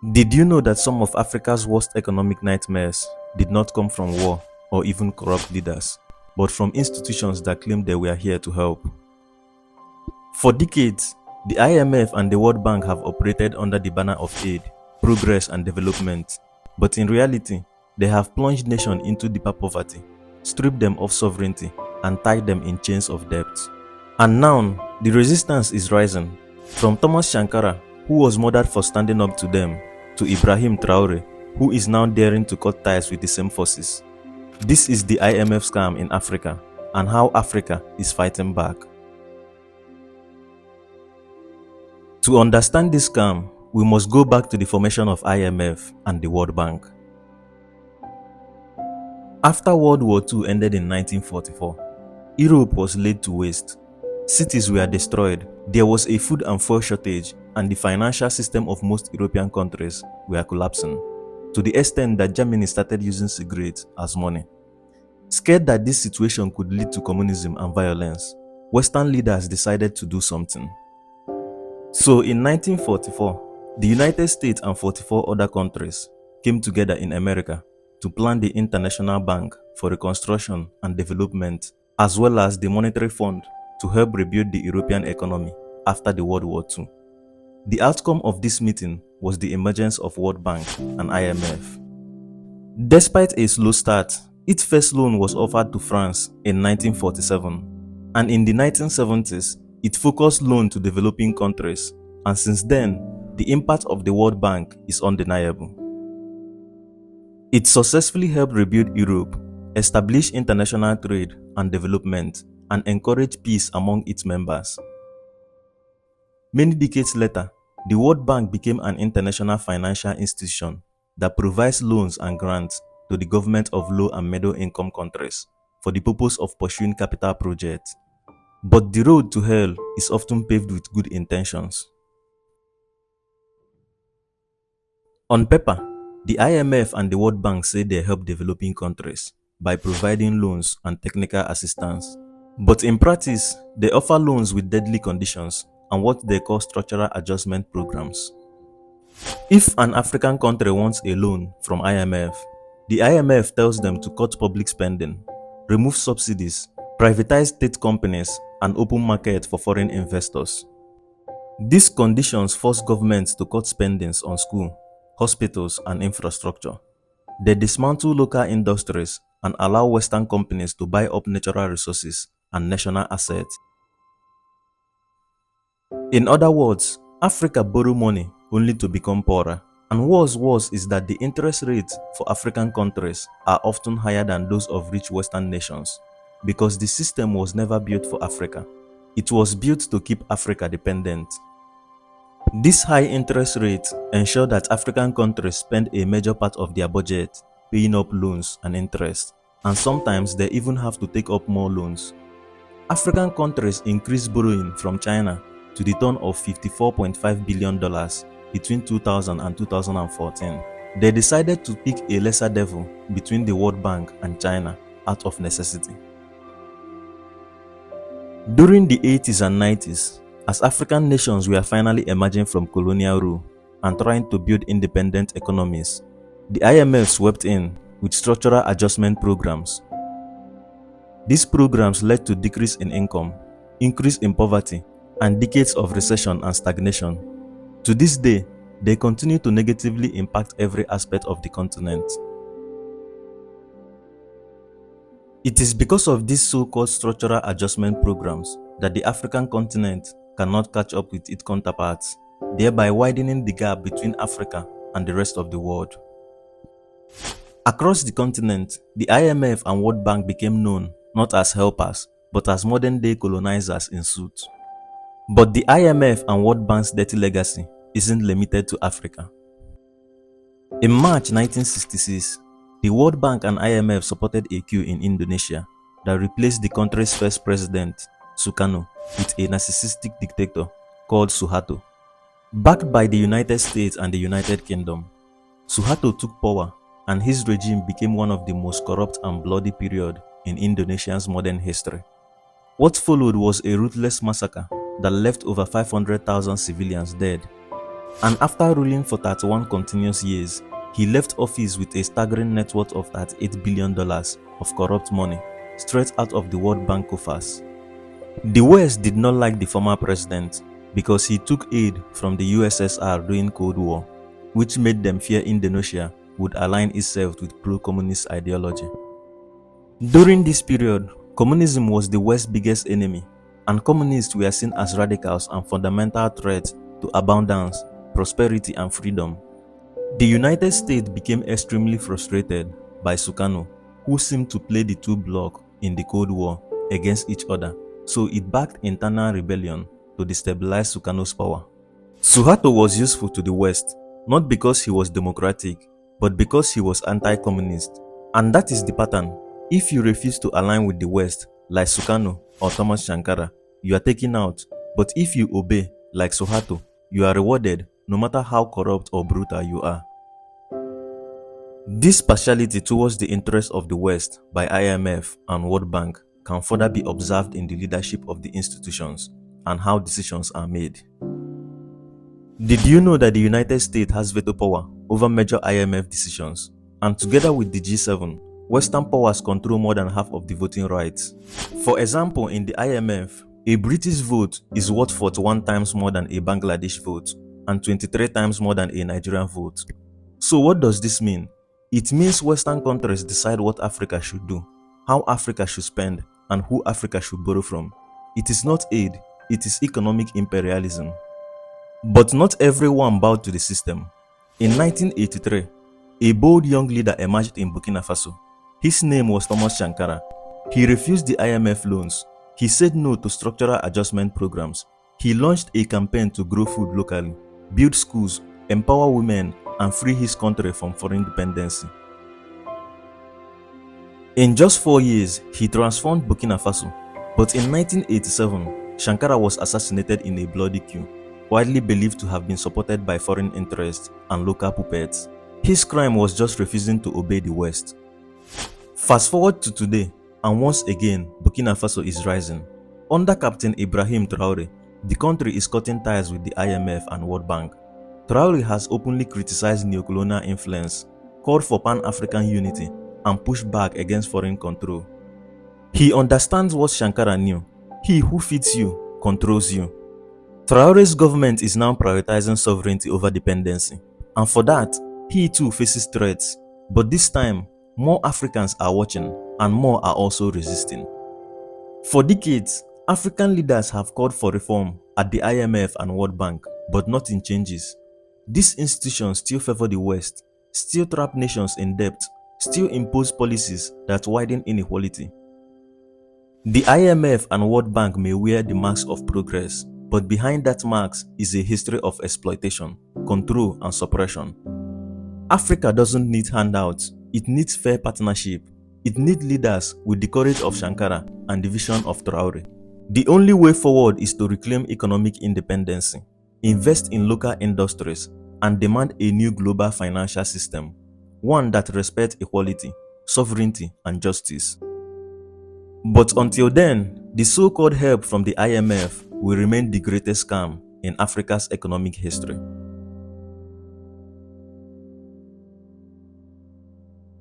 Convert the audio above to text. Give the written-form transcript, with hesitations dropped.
Did you know that some of Africa's worst economic nightmares did not come from war or even corrupt leaders, but from institutions that claimed they were here to help? For decades, the IMF and the World Bank have operated under the banner of aid, progress, and development, but in reality, they have plunged nations into deeper poverty, stripped them of sovereignty, and tied them in chains of debt. And now, the resistance is rising, from Thomas Sankara, who was murdered for standing up to them, to Ibrahim Traoré, who is now daring to cut ties with the same forces. This is the IMF scam in Africa, and how Africa is fighting back. To understand this scam, we must go back to the formation of IMF and the World Bank. After World War II ended in 1944, Europe was laid to waste. Cities were destroyed, there was a food and fuel shortage, and the financial system of most European countries were collapsing, to the extent that Germany started using cigarettes as money. Scared that this situation could lead to communism and violence, Western leaders decided to do something. So in 1944, the United States and 44 other countries came together in America to plan the International Bank for Reconstruction and Development, as well as the Monetary Fund to help rebuild the European economy after the World War II. The outcome of this meeting was the emergence of World Bank and IMF. Despite a slow start, its first loan was offered to France in 1947, and in the 1970s, it focused loan to developing countries, and since then, the impact of the World Bank is undeniable. It successfully helped rebuild Europe, establish international trade and development, and encourage peace among its members. Many decades later, the World Bank became an international financial institution that provides loans and grants to the government of low and middle income countries for the purpose of pursuing capital projects. But the road to hell is often paved with good intentions. On paper, the IMF and the World Bank say they help developing countries by providing loans and technical assistance. But in practice, they offer loans with deadly conditions and what they call structural adjustment programs. If an African country wants a loan from IMF, the IMF tells them to cut public spending, remove subsidies, privatize state companies, and open markets for foreign investors. These conditions force governments to cut spendings on school, hospitals, and infrastructure. They dismantle local industries and allow Western companies to buy up natural resources and national assets. In other words, Africa borrow money only to become poorer. And what's worse is that the interest rates for African countries are often higher than those of rich Western nations, because the system was never built for Africa. It was built to keep Africa dependent. These high interest rates ensure that African countries spend a major part of their budget paying up loans and interest, and sometimes they even have to take up more loans. African countries increased borrowing from China to the tune of $54.5 billion between 2000 and 2014. They decided to pick a lesser devil between the World Bank and China out of necessity. During the 80s and 90s, as African nations were finally emerging from colonial rule and trying to build independent economies, the IMF swept in with structural adjustment programs. These programs led to decrease in income, increase in poverty, and decades of recession and stagnation. To this day, they continue to negatively impact every aspect of the continent. It is because of these so-called structural adjustment programs that the African continent cannot catch up with its counterparts, thereby widening the gap between Africa and the rest of the world. Across the continent, the IMF and World Bank became known not as helpers, but as modern-day colonizers in suit. But the IMF and World Bank's dirty legacy isn't limited to Africa. In March 1966, the World Bank and IMF supported a coup in Indonesia that replaced the country's first president, Sukarno, with a narcissistic dictator called Suharto. Backed by the United States and the United Kingdom, Suharto took power, and his regime became one of the most corrupt and bloody periods in Indonesia's modern history. What followed was a ruthless massacre that left over 500,000 civilians dead. And after ruling for 31 continuous years, he left office with a staggering net worth of $38 billion of corrupt money straight out of the World Bank coffers. The West did not like the former president because he took aid from the USSR during Cold War, which made them fear Indonesia would align itself with pro-communist ideology. During this period, communism was the West's biggest enemy, and communists were seen as radicals and fundamental threats to abundance, prosperity, and freedom. The United States became extremely frustrated by Sukarno, who seemed to play the two blocs in the Cold War against each other, so it backed internal rebellion to destabilize Sukarno's power. Suharto was useful to the West, not because he was democratic, but because he was anti-communist. And that is the pattern. If you refuse to align with the West, like Sukarno or Thomas Sankara, you are taken out. But if you obey, like Suharto, you are rewarded, no matter how corrupt or brutal you are. This partiality towards the interests of the West by IMF and World Bank can further be observed in the leadership of the institutions and how decisions are made. Did you know that the United States has veto power over major IMF decisions? And together with the G7, Western powers control more than half of the voting rights. For example, in the IMF, a British vote is worth 41 times more than a Bangladesh vote and 23 times more than a Nigerian vote. So what does this mean? It means Western countries decide what Africa should do, how Africa should spend, and who Africa should borrow from. It is not aid, it is economic imperialism. But not everyone bowed to the system. In 1983, a bold young leader emerged in Burkina Faso. His name was Thomas Sankara. He refused the IMF loans. He said no to structural adjustment programs. He launched a campaign to grow food locally, build schools, empower women, and free his country from foreign dependency. In just 4 years, he transformed Burkina Faso. But in 1987, Sankara was assassinated in a bloody coup, widely believed to have been supported by foreign interests and local puppets. His crime was just refusing to obey the West. Fast forward to today, and once again, Burkina Faso is rising. Under Captain Ibrahim Traoré, the country is cutting ties with the IMF and World Bank. Traoré has openly criticized neocolonial influence, called for Pan-African unity, and pushed back against foreign control. He understands what Sankara knew. He who feeds you, controls you. Traoré's government is now prioritizing sovereignty over dependency, and for that, he too faces threats. But this time, more Africans are watching, and more are also resisting. For decades, African leaders have called for reform at the IMF and World Bank, but nothing changes. These institutions still favor the West, still trap nations in debt, still impose policies that widen inequality. The IMF and World Bank may wear the marks of progress, but behind that marks is a history of exploitation, control, and suppression. Africa doesn't need handouts, it needs fair partnership. It needs leaders with the courage of Sankara and the vision of Traoré. The only way forward is to reclaim economic independence, invest in local industries, and demand a new global financial system, one that respects equality, sovereignty, and justice. But until then, the so-called help from the IMF will remain the greatest scam in Africa's economic history.